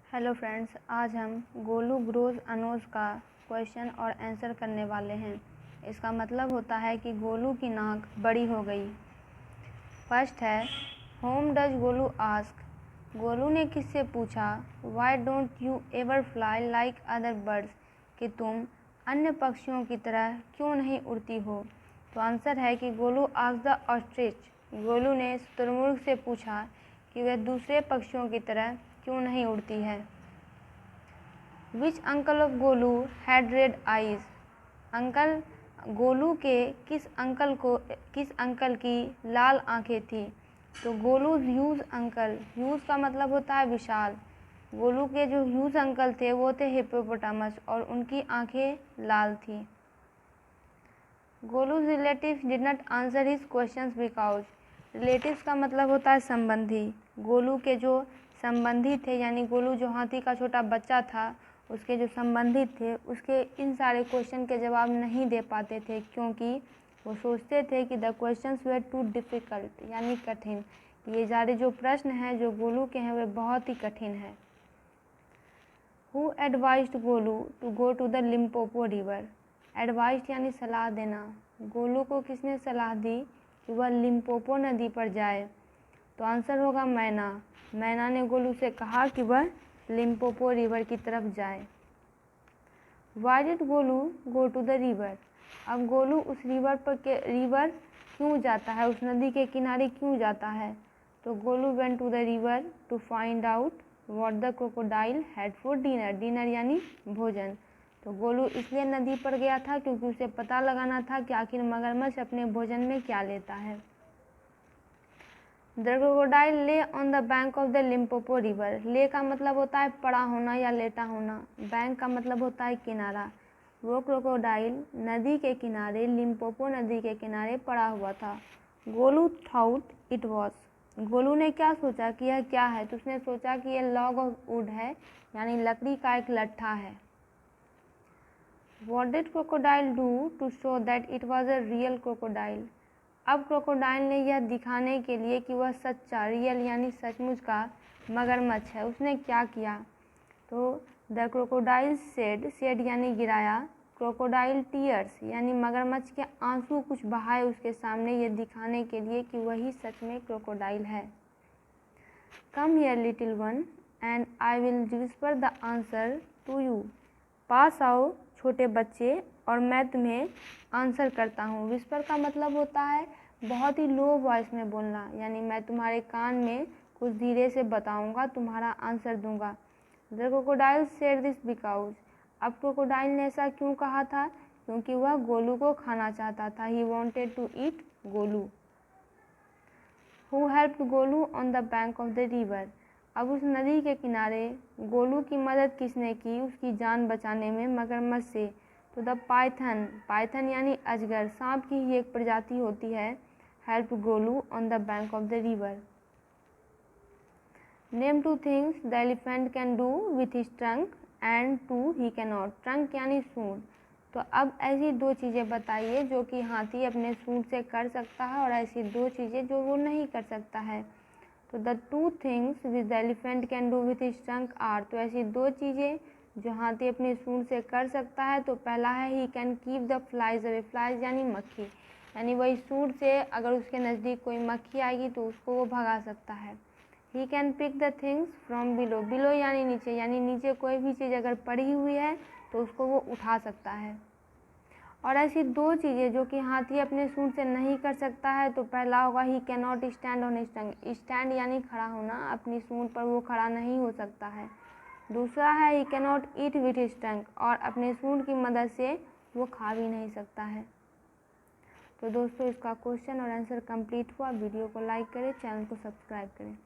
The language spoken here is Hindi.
हेलो फ्रेंड्स, आज हम गोलू ग्रोज अनोज का क्वेश्चन और आंसर करने वाले हैं। इसका मतलब होता है कि गोलू की नाक बड़ी हो गई। फर्स्ट है, home does Golu ask. Golu ने किससे पूछा, why don't you ever fly like other birds, कि तुम अन्य पक्षियों की तरह क्यों नहीं उड़ती हो। तो आंसर है कि Golu ask the ostrich. Golu ने शुतुरमुर्ग से पूछा कि वह दूसरे पक्षियों की तरह क्यों नहीं उड़ती है। Which uncle of Golu had red eyes. Uncle Golu के किस अंकल की लाल आंखें थी। तो गोलू ह्यूज अंकल, ह्यूज का मतलब होता है विशाल। गोलू के जो ह्यूज अंकल थे वो थे हिप्पोपोटामस और उनकी आंखें लाल थी। Golu's relatives did not answer his questions because. Relatives का मतलब होता है संबंधी। गोलू के जो संबंधी थे, यानी गोलू जो हाथी का छोटा बच्चा था, उसके जो संबंधी थे उसके इन सारे क्वेश्चन के जवाब नहीं दे पाते थे, क्योंकि वो सोचते थे कि the questions were too difficult, यानी कठिन। ये सारे जो प्रश्न हैं जो गोलू के हैं वे बहुत ही कठिन है। Who advised Golu to go to the Limpopo river. Advised यानी सलाह देना। गोलू को किसने सलाह दी कि वह लिम्पोपो नदी पर जाए। तो आंसर होगा मैना। मैना ने गोलू से कहा कि वह लिम्पोपो रिवर की तरफ जाए। Why did Golu go to the river. अब गोलू उस रिवर क्यों जाता है, उस नदी के किनारे क्यों जाता है। तो Golu went to the river to find out what the crocodile had for dinner. Dinner यानी भोजन। तो गोलू इसलिए नदी पर गया था क्योंकि उसे पता लगाना था कि आखिर मगरमच्छ अपने भोजन में क्या लेता है। द क्रोकोडाइल ले on the bank of the Limpopo river. ले का मतलब होता है पड़ा होना या लेटा होना। बैंक का मतलब होता है किनारा। वो क्रोकोडाइल नदी के किनारे, लिम्पोपो नदी के किनारे पड़ा हुआ था। Golu thought it was. Golu ने क्या सोचा कि यह क्या है। तो उसने सोचा कि यह लॉग ऑफ वुड है, यानी लकड़ी का एक लट्ठा है। What did crocodile do to show that it was a real crocodile? अब क्रोकोडाइल ने यह दिखाने के लिए कि वह सच्चा, रियल यानी सचमुच का मगरमच्छ है, उसने क्या किया। तो द क्रोकोडाइल सेड यानी गिराया, क्रोकोडाइल टीयर्स यानी मगरमच्छ के आंसू कुछ बहाए उसके सामने, यह दिखाने के लिए कि वही सच में क्रोकोडाइल है। Come here little one and I will whisper the answer to you. पास आओ छोटे बच्चे और मैं तुम्हें आंसर करता हूँ। विस्पर का मतलब होता है बहुत ही लो वॉइस में बोलना, यानी मैं तुम्हारे कान में कुछ धीरे से बताऊँगा, तुम्हारा आंसर दूंगा। The crocodile said this because. अब क्रोकोडाइल ने ऐसा क्यों कहा था, क्योंकि वह गोलू को खाना चाहता था। He wanted to eat Golu. Who helped Golu on the bank of the river. अब उस नदी के किनारे गोलू की मदद किसने की उसकी जान बचाने में, मगरमच्छ से। तो द पाइथन यानी अजगर, सांप की ही एक प्रजाति होती है। Help Golu on the bank of the river. Name two things the elephant can do with his trunk and two he can not. Trunk यानी सूंड। तो अब ऐसी दो चीज़ें बताइए जो कि हाथी अपने सूंड से कर सकता है और ऐसी दो चीज़ें जो वो नहीं कर सकता है। तो the two things which the elephant can do with his trunk are. तो ऐसी दो चीज़ें जो हाथी अपने सूंड से कर सकता है। तो पहला है he can keep the flies away. Flies यानी मक्खी, यानी वही सूंड से अगर उसके नज़दीक कोई मक्खी आएगी तो उसको वो भगा सकता है। He can pick the things from below. Below यानी नीचे, यानी नीचे कोई भी चीज़ अगर पड़ी हुई है तो उसको वो उठा सकता है। और ऐसी दो चीज़ें जो कि हाथी अपने सूंड से नहीं कर सकता है। तो पहला होगा ही can not stand on his tongue. Stand यानी खड़ा होना, अपनी सूंड पर वो खड़ा नहीं हो सकता है। दूसरा है he can not eat with his टंग, और अपने सूंड की मदद से वो खा भी नहीं सकता है। तो दोस्तों, इसका क्वेश्चन और आंसर कंप्लीट हुआ। वीडियो को लाइक करें, चैनल को सब्सक्राइब करें।